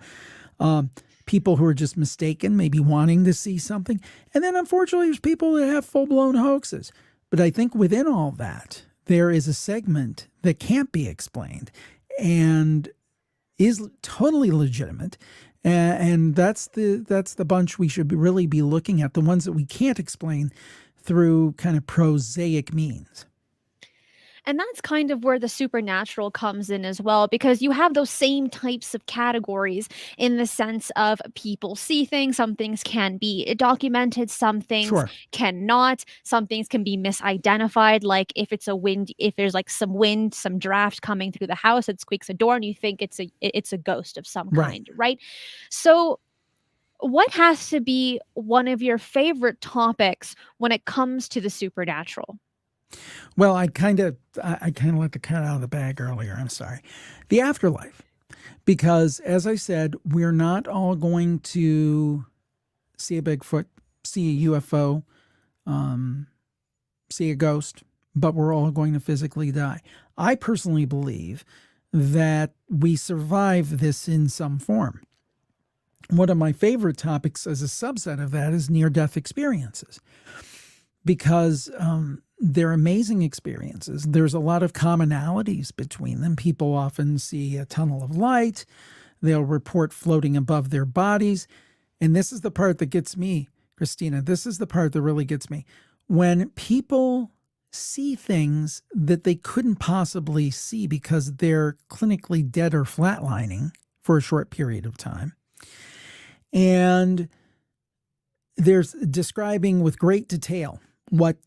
people who are just mistaken, maybe wanting to see something. And then unfortunately, there's people that have full-blown hoaxes. But I think within all that, there is a segment that can't be explained and is totally legitimate. And that's the bunch we should really be looking at, the ones that we can't explain through kind of prosaic means.
And that's kind of where the supernatural comes in as well, because you have those same types of categories in the sense of people see things, some things can be documented, some things
Sure.
cannot, some things can be misidentified. Like if it's a wind, if there's like some wind, some draft coming through the house, it squeaks a door, and you think it's a ghost of some
Right.
kind, right? So what has to be one of your favorite topics when it comes to the supernatural?
Well, I kind of let the cat out of the bag earlier. I'm sorry. The afterlife, because as I said, we're not all going to see a Bigfoot, see a UFO, um, see a ghost, but we're all going to physically die. I personally believe that we survive this in some form. One of my favorite topics as a subset of that is near-death experiences, because they're amazing experiences. There's a lot of commonalities between them. People often see a tunnel of light. They'll report floating above their bodies. And this is the part that gets me, Christina. This is the part that really gets me. When people see things that they couldn't possibly see because they're clinically dead or flatlining for a short period of time. And there's describing with great detail what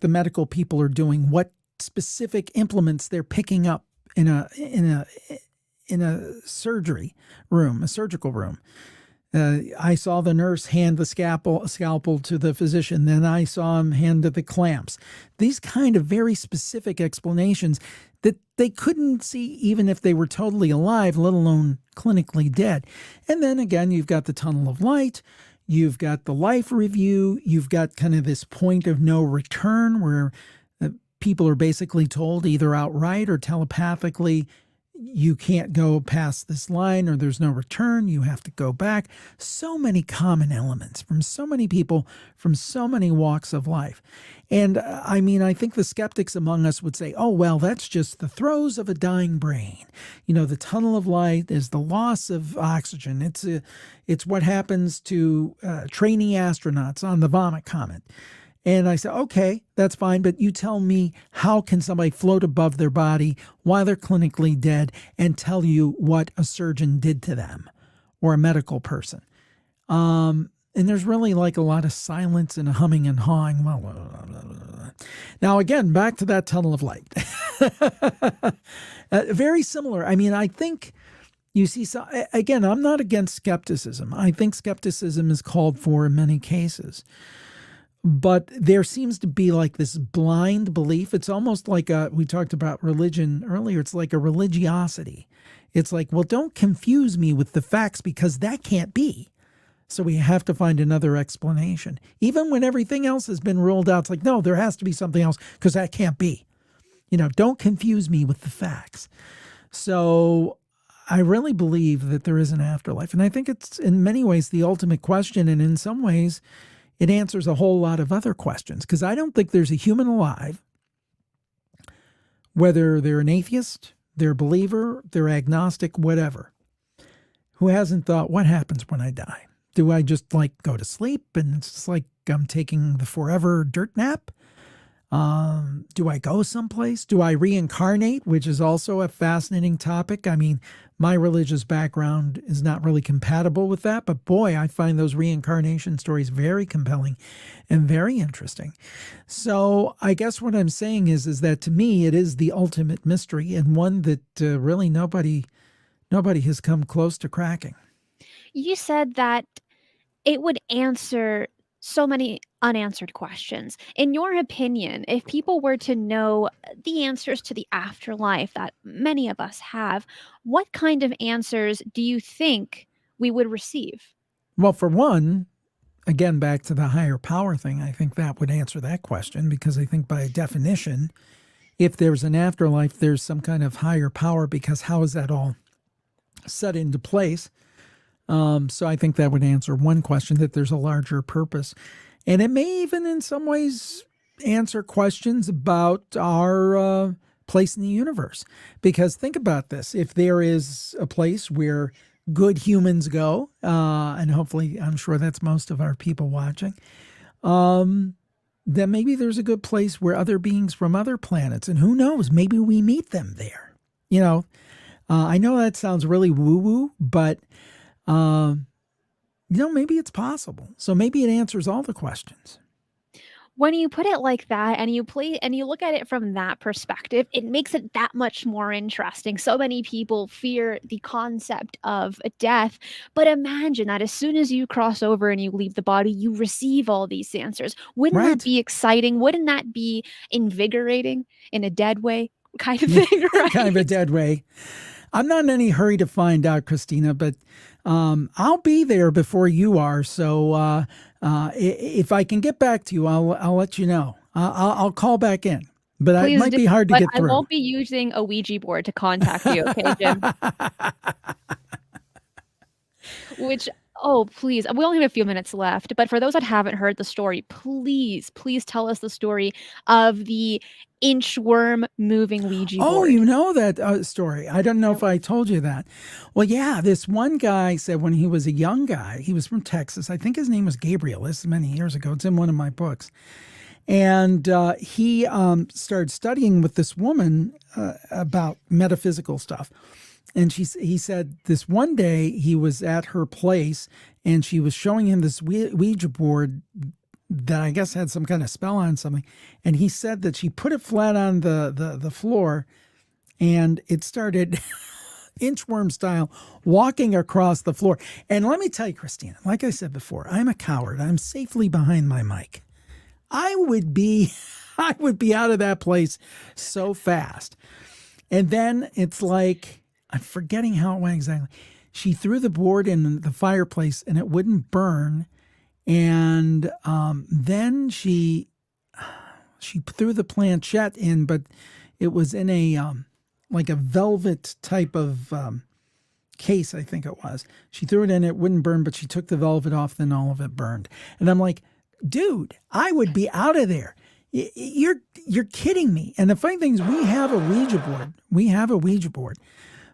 the medical people are doing, what specific implements they're picking up in a surgery room, a surgical room. I saw the nurse hand the scalpel to the physician. Then I saw him hand the clamps. These kind of very specific explanations that they couldn't see even if they were totally alive, let alone clinically dead. And then again, you've got the tunnel of light. You've got the life review. You've got kind of this point of no return where people are basically told either outright or telepathically, you can't go past this line, or there's no return. You have to go back. So many common elements from so many people from so many walks of life. And I mean, I think the skeptics among us would say, oh, well, that's just the throes of a dying brain. You know, the tunnel of light is the loss of oxygen. It's what happens to trainee astronauts on the Vomit Comet. And I said, okay, that's fine. But you tell me, how can somebody float above their body while they're clinically dead and tell you what a surgeon did to them or a medical person? And there's really like a lot of silence and humming and hawing. Now, again, back to that tunnel of light. Very similar. I mean, I think you see, so, again, I'm not against skepticism. I think skepticism is called for in many cases. But there seems to be like this blind belief. It's almost like we talked about religion earlier. It's like a religiosity. It's like, well, don't confuse me with the facts because that can't be. So we have to find another explanation. Even when everything else has been ruled out, it's like, no, there has to be something else because that can't be. You know, don't confuse me with the facts. So I really believe that there is an afterlife. And I think it's in many ways the ultimate question. And in some ways, it answers a whole lot of other questions, because I don't think there's a human alive, whether they're an atheist, they're a believer, they're agnostic, whatever, who hasn't thought, what happens when I die? Do I just like go to sleep and it's just like I'm taking the forever dirt nap? Do I go someplace? Do I reincarnate, which is also a fascinating topic? I mean, my religious background is not really compatible with that, but boy, I find those reincarnation stories very compelling and very interesting. So I guess what I'm saying is that to me, it is the ultimate mystery, and one that really nobody has come close to cracking.
You said that it would answer so many unanswered questions. In your opinion, if people were to know the answers to the afterlife that many of us have, what kind of answers do you think we would receive?
Well, for one, again, back to the higher power thing, I think that would answer that question, because I think by definition, if there's an afterlife, there's some kind of higher power, because how is that all set into place? So I think that would answer one question, that there's a larger purpose. And it may even in some ways answer questions about our place in the universe. Because think about this. If there is a place where good humans go, and hopefully I'm sure that's most of our people watching, then maybe there's a good place where other beings from other planets, and who knows, maybe we meet them there. You know, I know that sounds really woo-woo, but maybe it's possible. So maybe it answers all the questions.
When you put it like that and you look at it from that perspective, it makes it that much more interesting. So many people fear the concept of death, but imagine that as soon as you cross over and you leave the body, you receive all these answers. Wouldn't that
Right.
be exciting? Wouldn't that be invigorating in a dead way kind of thing, right?
Kind of a dead way. I'm not in any hurry to find out, Cristina, but I'll be there before you are. So if I can get back to you, I'll let you know. I'll call back in, but it
Please
might
do,
be hard to
but
get
I
through.
won't be using a Ouija board to contact you, okay, Jim? Which, oh, please, we only have a few minutes left, but for those that haven't heard the story, please, please tell us the story of the inchworm moving Ouija
Oh,
board.
you know that story. I don't know if I told you that. Well, yeah, this one guy said when he was a young guy, he was from Texas. I think his name was Gabriel. This is many years ago. It's in one of my books. And he started studying with this woman about metaphysical stuff. And he said this one day he was at her place and she was showing him this Ouija board that I guess had some kind of spell on something. And he said that she put it flat on the floor and it started inchworm style walking across the floor. And let me tell you, Cristina, like I said before, I'm a coward. I'm safely behind my mic. I would be out of that place so fast. And then it's like, I'm forgetting how it went exactly. She threw the board in the fireplace and it wouldn't burn. And then she threw the planchette in, but it was in a like a velvet type of case, I think it was. She threw it in, it wouldn't burn, but she took the velvet off, then all of it burned. And I'm like, dude, I would be out of there. You're kidding me. And the funny thing is, we have a Ouija board,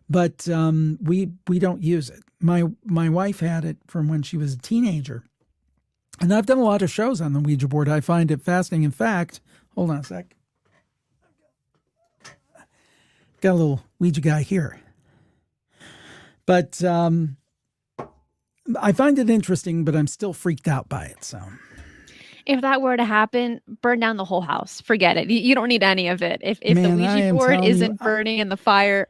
but we don't use it. My wife had it from when she was a teenager, and I've done a lot of shows on the Ouija board. I find it fascinating. In fact, hold on a sec. Got a little Ouija guy here, but I find it interesting, but I'm still freaked out by it. So.
If that were to happen, burn down the whole house. Forget it. You don't need any of it. If the Ouija board isn't burning in the fire,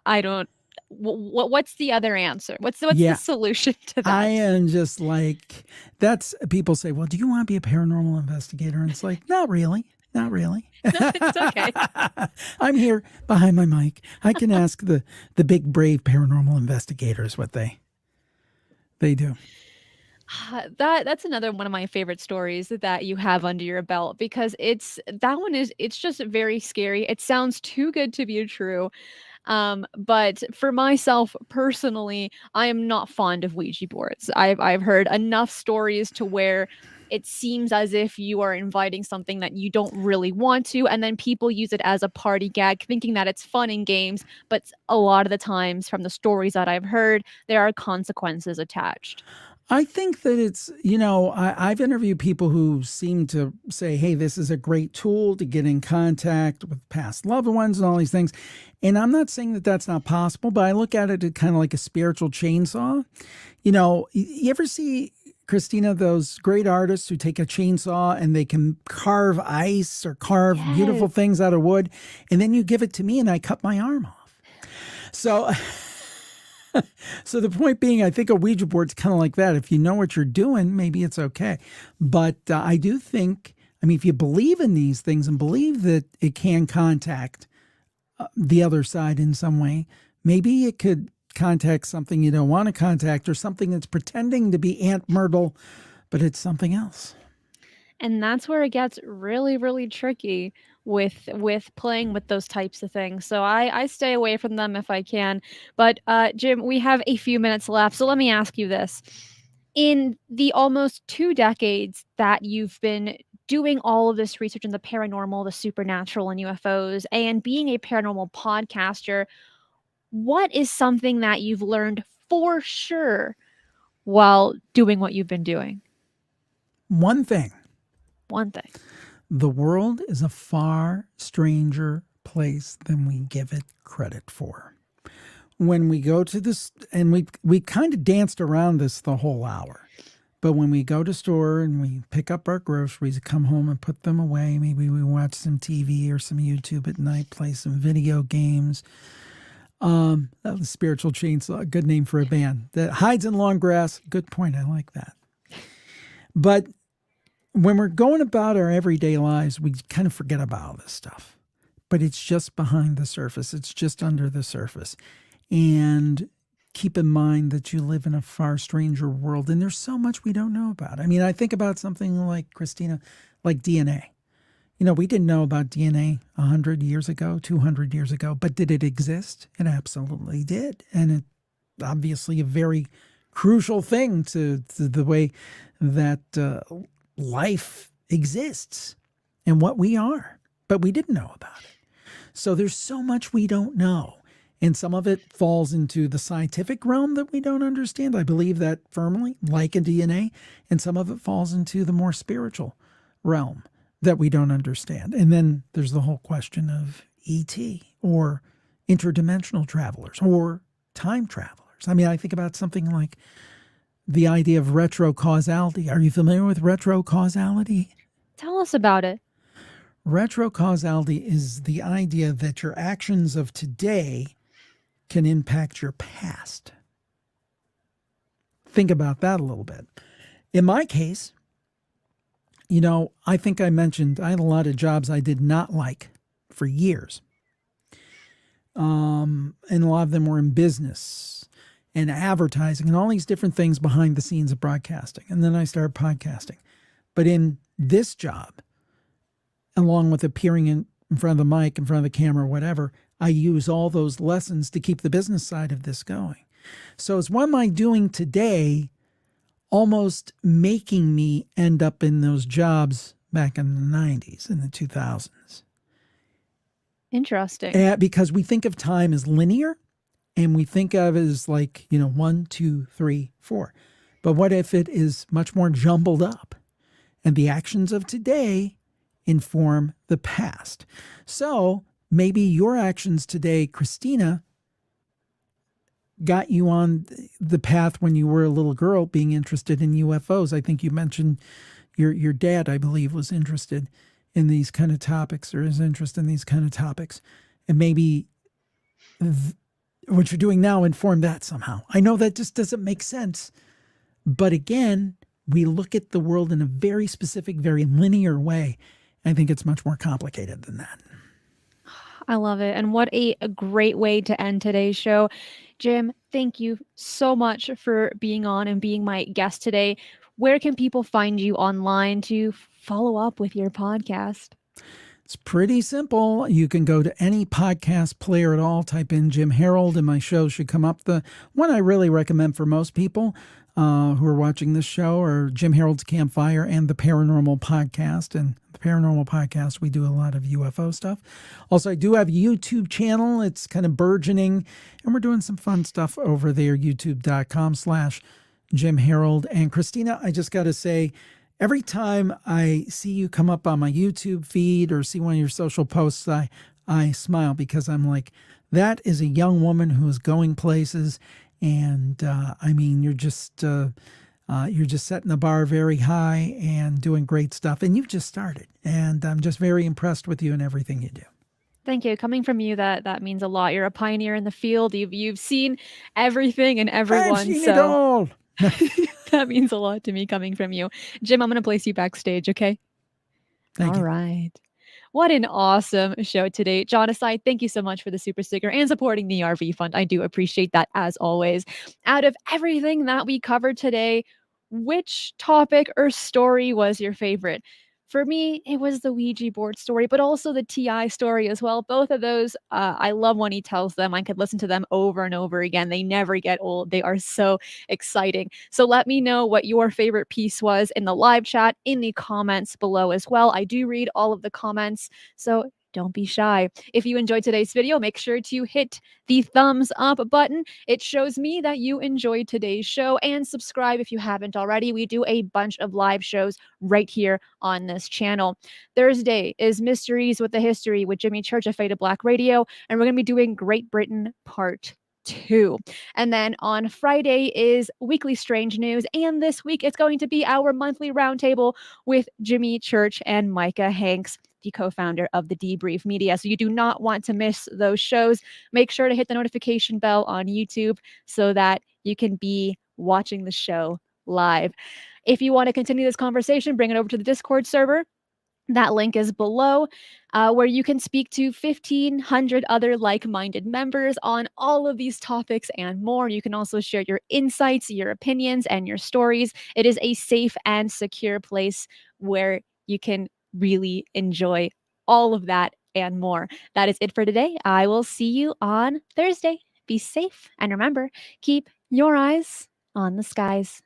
I don't. What's the other answer? What's the solution to that?
I am just like, that's, people say, well, do you want to be a paranormal investigator? And it's like, not really.
It's okay.
I'm here behind my mic. I can ask the big brave paranormal investigators what they do.
That's another one of my favorite stories that you have under your belt, because it's just very scary. It sounds too good to be true. But for myself personally, I am not fond of Ouija boards. I've heard enough stories to where it seems as if you are inviting something that you don't really want to, and then people use it as a party gag, thinking that it's fun and games. But a lot of the times, from the stories that I've heard, there are consequences attached.
I think that it's, I've interviewed people who seem to say, hey, this is a great tool to get in contact with past loved ones and all these things. And I'm not saying that that's not possible, but I look at it kind of like a spiritual chainsaw. You ever see, Cristina, those great artists who take a chainsaw and they can carve ice or carve beautiful things out of wood, and then you give it to me and I cut my arm off. So... So the point being, I think a Ouija board's kind of like that. If you know what you're doing, maybe it's okay. But I do think, if you believe in these things and believe that it can contact the other side in some way, maybe it could contact something you don't want to contact, or something that's pretending to be Aunt Myrtle, but it's something else.
And that's where it gets really, really tricky with playing with those types of things. So I stay away from them if I can. But Jim, we have a few minutes left. So let me ask you this. In the almost 2 decades that you've been doing all of this research in the paranormal, the supernatural, and UFOs, and being a paranormal podcaster, what is something that you've learned for sure while doing what you've been doing?
One thing.
one thing.
The world is a far stranger place than we give it credit for. When we go to this, and we kind of danced around this the whole hour, but when we go to store and we pick up our groceries, come home and put them away, maybe we watch some TV or some YouTube at night, play some video games. That was Spiritual Chainsaw, a good name for a band that hides in long grass. Good point. I like that. But when we're going about our everyday lives, we kind of forget about all this stuff. But it's just behind the surface. It's just under the surface. And keep in mind that you live in a far stranger world, and there's so much we don't know about. I mean, I think about something like, Cristina, like DNA. You know, we didn't know about DNA 100 years ago, 200 years ago, but did it exist? It absolutely did. And it obviously a very crucial thing to the way that life exists and what we are. But we didn't know about it. So there's so much we don't know. And some of it falls into the scientific realm that we don't understand. I believe that firmly, like in DNA. And some of it falls into the more spiritual realm that we don't understand. And then there's the whole question of ET or interdimensional travelers or time travelers. I mean, I think about something like the idea of retrocausality. Are you familiar with retrocausality?
Tell us about it.
Retrocausality is the idea that your actions of today can impact your past. Think about that a little bit. In my case, you know, I think I mentioned I had a lot of jobs I did not like for years. And a lot of them were in business and advertising and all these different things behind the scenes of broadcasting. And then I started podcasting. But in this job, along with appearing in front of the mic, in front of the camera, whatever, I use all those lessons to keep the business side of this going. So it's what am I doing today almost making me end up in those jobs back in the 90s and the 2000s.
Interesting.
Because we think of time as linear and we think of it as like, 1, 2, 3, 4. But what if it is much more jumbled up and the actions of today inform the past? So maybe your actions today, Cristina, got you on the path when you were a little girl being interested in UFOs. I think you mentioned your dad, I believe, was interested in these kind of topics or is interested in these kind of topics. And maybe what you're doing now informed that somehow. I know that just doesn't make sense. But again, we look at the world in a very specific, very linear way. I think it's much more complicated than that.
I love it. And what a great way to end today's show. Jim, thank you so much for being on and being my guest today. Where can people find you online to follow up with your podcast?
It's pretty simple. You can go to any podcast player at all, type in Jim Harold, and my show should come up. The one I really recommend for most people who are watching this show are Jim Harold's Campfire and the Paranormal Podcast. And the Paranormal Podcast, we do a lot of UFO stuff. Also, I do have a YouTube channel. It's kind of burgeoning, and we're doing some fun stuff over there, youtube.com/Jim Harold. And Cristina, I just got to say, every time I see you come up on my YouTube feed or see one of your social posts, I smile because I'm like, that is a young woman who is going places. And I mean, you're just setting the bar very high and doing great stuff. And you've just started. And I'm just very impressed with you and everything you do.
Thank you. Coming from you, that means a lot. You're a pioneer in the field. You've seen everything and everyone.
I've seen it all.
That means a lot to me coming from you. Jim, I'm going to place you backstage, okay?
Thank you.
All right. What an awesome show today. John aside, thank you so much for the super sticker and supporting the RV fund. I do appreciate that as always. Out of everything that we covered today, which topic or story was your favorite? For me, it was the Ouija board story, but also the TI story as well. Both of those, I love when he tells them. I could listen to them over and over again. They never get old. They are so exciting. So let me know what your favorite piece was in the live chat, in the comments below as well. I do read all of the comments. So don't be shy. If you enjoyed today's video, make sure to hit the thumbs up button. It shows me that you enjoyed today's show, and subscribe if you haven't already. We do a bunch of live shows right here on this channel. Thursday is Mysteries with the History with Jimmy Church of Faded Black Radio, and we're going to be doing Great Britain Part 2. And then on Friday is Weekly Strange News, and this week it's going to be our monthly roundtable with Jimmy Church and Micah Hanks, the co-founder of the Debrief Media. So you do not want to miss those shows. Make sure to hit the notification bell on YouTube so that you can be watching the show live. If you want to continue this conversation, bring it over to the Discord server. That link is below, where you can speak to 1,500 other like-minded members on all of these topics and more. You can also share your insights, your opinions, and your stories. It is a safe and secure place where you can really enjoy all of that and more. That is it for today. I will see you on Thursday. Be safe, and remember, keep your eyes on the skies.